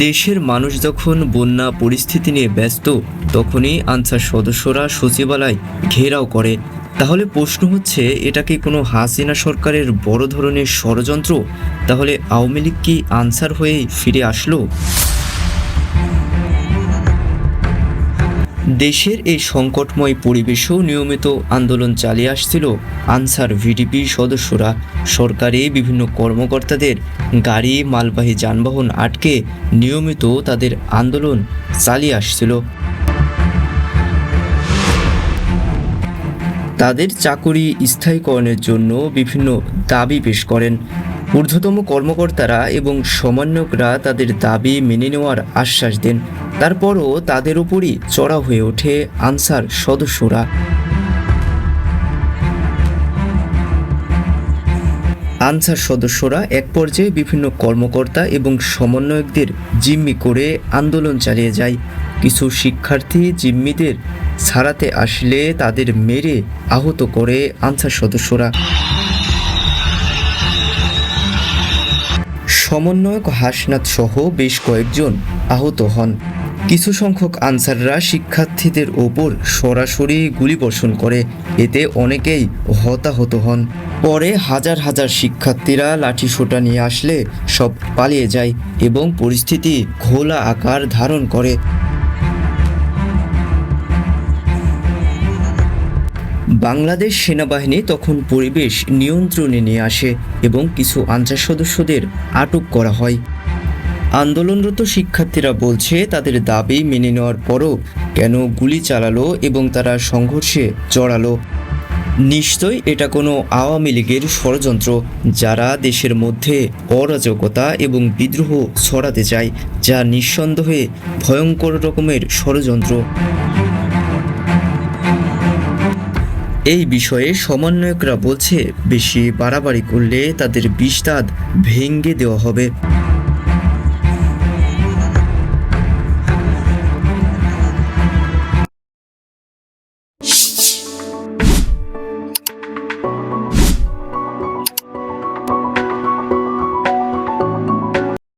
দেশের মানুষ যখন বন্যা পরিস্থিতি নিয়ে ব্যস্ত, তখনই আনসার সদস্যরা সচিবালয় ঘেরাও করে। তাহলে প্রশ্ন হচ্ছে, এটা কি কোনো হাসিনা সরকারের বড় ধরনের ষড়যন্ত্র? তাহলে আওয়ামী লীগ কি আনসার হয়েই ফিরে আসলো? দেশের এই সংকটময় পরিবেশেও নিয়মিত আন্দোলন চালিয়ে আসছিল আনসার ভিডিপি সদস্যরা। সরকারি বিভিন্ন কর্মকর্তাদের গাড়ি, মালবাহী যানবাহন আটকে নিয়মিত তাদের আন্দোলন চালিয়ে আসছিল। তাদের চাকুরি স্থায়ীকরণের জন্য বিভিন্ন দাবি পেশ করেন। ঊর্ধ্বতম কর্মকর্তারা এবং সমন্বয়করা তাদের দাবি মেনে নেওয়ার আশ্বাস দেন। তারপরও তাদের উপরই চড়া হয়ে ওঠে আনসার সদস্যরা। আনসার সদস্যরা এক পর্যায়ে বিভিন্ন কর্মকর্তা এবং সমন্বয়কদের জিম্মি করে আন্দোলন চালিয়ে যায়। কিছু শিক্ষার্থী জিম্মিদের ছাড়াতে আসলে তাদের মেরে আহত করে আনসার সদস্যরা। সমন্বয়ক হাসনাত সহ বেশ কয়েকজন আহত হন। কিছু সংখ্যক আনসাররা শিক্ষার্থীদের ওপর সরাসরি গুলিবর্ষণ করে, এতে অনেকেই হতাহত হন। পরে হাজার হাজার শিক্ষার্থীরা লাঠিসোঁটা নিয়ে আসলে সব পালিয়ে যায় এবং পরিস্থিতি ঘোলা আকার ধারণ করে। বাংলাদেশ সেনাবাহিনী তখন পরিবেশ নিয়ন্ত্রণে নিয়ে আসে এবং কিছু আনসার সদস্যদের আটক করা হয়। আন্দোলনরত শিক্ষার্থীরা বলছে, তাদের দাবি মেনে নেওয়ার পরও কেন গুলি চালালো এবং তারা সংঘর্ষে জড়ালো। নিশ্চয়ই এটা কোনো আওয়ামী লীগের ষড়যন্ত্র, যারা দেশের মধ্যে অরাজকতা এবং বিদ্রোহ ছড়াতে চায়, যা নিঃসন্দেহে ভয়ঙ্কর রকমের ষড়যন্ত্র। এই বিষয়ে সমন্বয়করা বলছে, বেশি বাড়াবাড়ি করলে তাদের বিষ দাঁত ভেঙে দেওয়া হবে।